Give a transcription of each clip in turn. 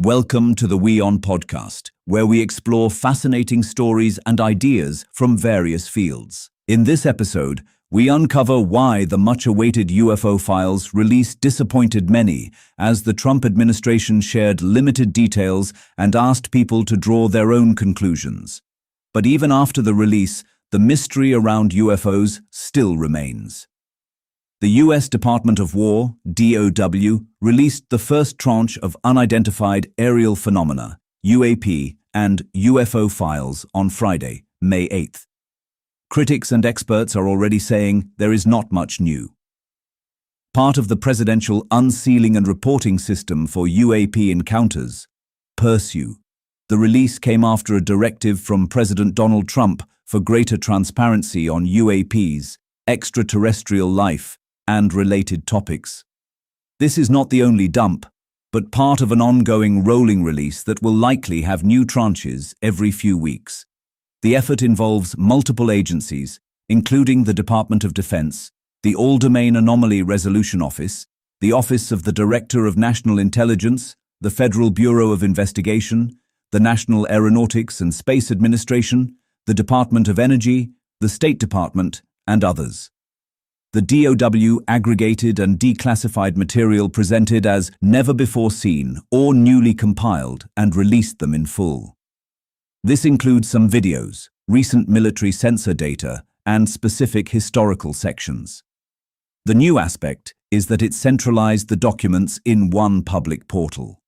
Welcome to the WION podcast, where we explore fascinating stories and ideas from various fields. In this episode, we uncover why the much-awaited UFO files release disappointed many, as the Trump administration shared limited details and asked people to draw their own conclusions. But even after the release, the mystery around UFOs still remains. The U.S. Department of War, DOW, released the first tranche of unidentified aerial phenomena, UAP, and UFO files on Friday, May 8th. Critics and experts are already saying there is not much new. Part of the presidential unsealing and reporting system for UAP encounters, PURSUE, the release came after a directive from President Donald Trump for greater transparency on UAPs, extraterrestrial life, and related topics. This is not the only dump, but part of an ongoing rolling release that will likely have new tranches every few weeks. The effort involves multiple agencies, including the Department of Defense, the All-Domain Anomaly Resolution Office, the Office of the Director of National Intelligence, the Federal Bureau of Investigation, the National Aeronautics and Space Administration, the Department of Energy, the State Department, and others. The DOW aggregated and declassified material presented as never before seen or newly compiled and released them in full. This includes some videos, recent military sensor data, and specific historical sections. The new aspect is that it centralized the documents in one public portal.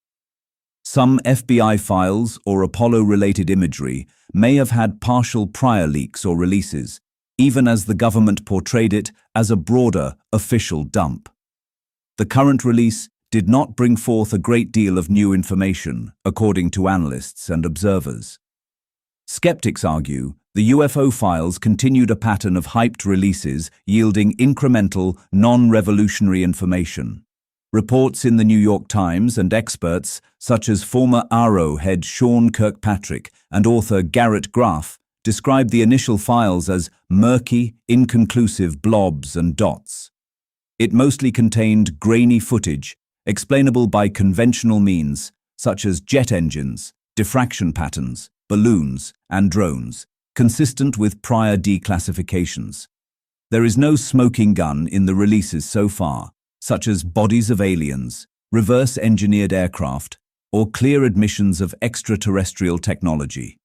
Some FBI files or Apollo-related imagery may have had partial prior leaks or releases, even as the government portrayed it as a broader, official dump. The current release did not bring forth a great deal of new information, according to analysts and observers. Skeptics argue the UFO files continued a pattern of hyped releases yielding incremental, non-revolutionary information. Reports in the New York Times and experts, such as former AARO head Sean Kirkpatrick and author Garrett Graff, described the initial files as murky, inconclusive blobs and dots. It mostly contained grainy footage, explainable by conventional means, such as jet engines, diffraction patterns, balloons, and drones, consistent with prior declassifications. There is no smoking gun in the releases so far, such as bodies of aliens, reverse-engineered aircraft, or clear admissions of extraterrestrial technology.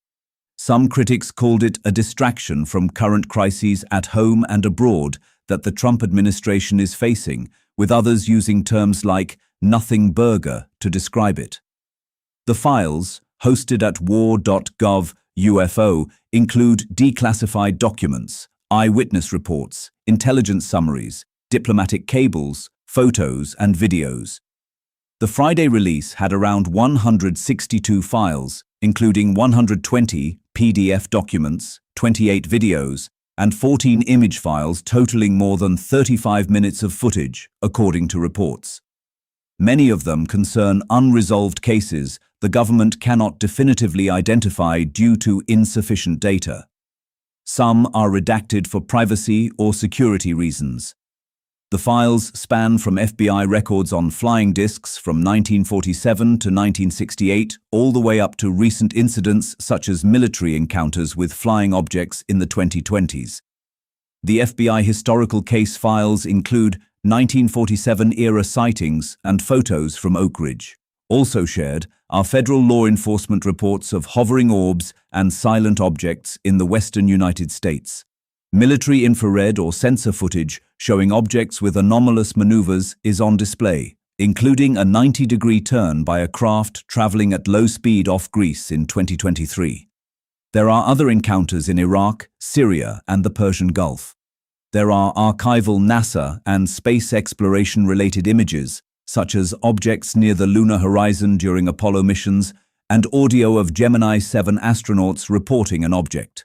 Some critics called it a distraction from current crises at home and abroad that the Trump administration is facing, with others using terms like nothing burger to describe it. The files, hosted at war.gov UFO, include declassified documents, eyewitness reports, intelligence summaries, diplomatic cables, photos, and videos. The Friday release had around 162 files, including 120 PDF documents, 28 videos, and 14 image files totaling more than 35 minutes of footage, according to reports. Many of them concern unresolved cases the government cannot definitively identify due to insufficient data. Some are redacted for privacy or security reasons. The files span from FBI records on flying discs from 1947 to 1968 all the way up to recent incidents such as military encounters with flying objects in the 2020s. The FBI historical case files include 1947-era sightings and photos from Oak Ridge. Also shared are federal law enforcement reports of hovering orbs and silent objects in the western United States. Military infrared or sensor footage showing objects with anomalous maneuvers is on display, including a 90-degree turn by a craft traveling at low speed off Greece in 2023. There are other encounters in Iraq, Syria, and the Persian Gulf. There are archival NASA and space exploration-related images, such as objects near the lunar horizon during Apollo missions and audio of Gemini 7 astronauts reporting an object.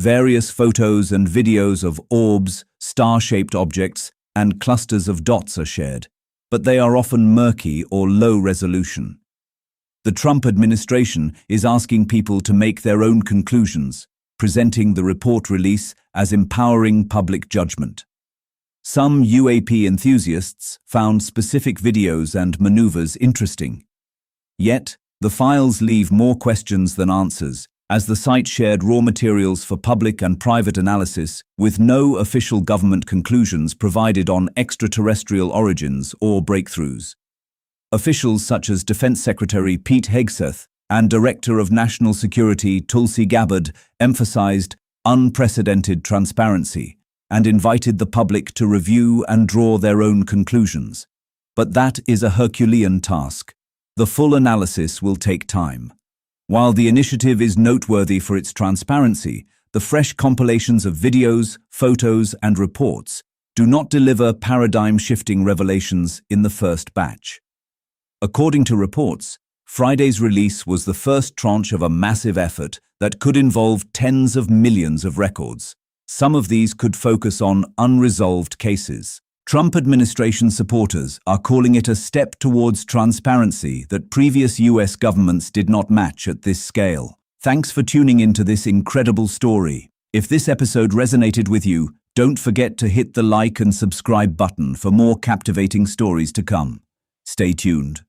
Various photos and videos of orbs, star-shaped objects, and clusters of dots are shared, but they are often murky or low resolution. The Trump administration is asking people to make their own conclusions, presenting the report release as empowering public judgment. Some UAP enthusiasts found specific videos and maneuvers interesting. Yet, The files leave more questions than answers, as the site shared raw materials for public and private analysis with no official government conclusions provided on extraterrestrial origins or breakthroughs. Officials such as Defense Secretary Pete Hegseth and Director of National Security Tulsi Gabbard emphasized unprecedented transparency and invited the public to review and draw their own conclusions. But that is a Herculean task. The full analysis will take time. While the initiative is noteworthy for its transparency, the fresh compilations of videos, photos, and reports do not deliver paradigm-shifting revelations in the first batch. According to reports, Friday's release was the first tranche of a massive effort that could involve tens of millions of records. Some of these could focus on unresolved cases. Trump administration supporters are calling it a step towards transparency that previous US governments did not match at this scale. Thanks for tuning into this incredible story. If this episode resonated with you, don't forget to hit the like and subscribe button for more captivating stories to come. Stay tuned.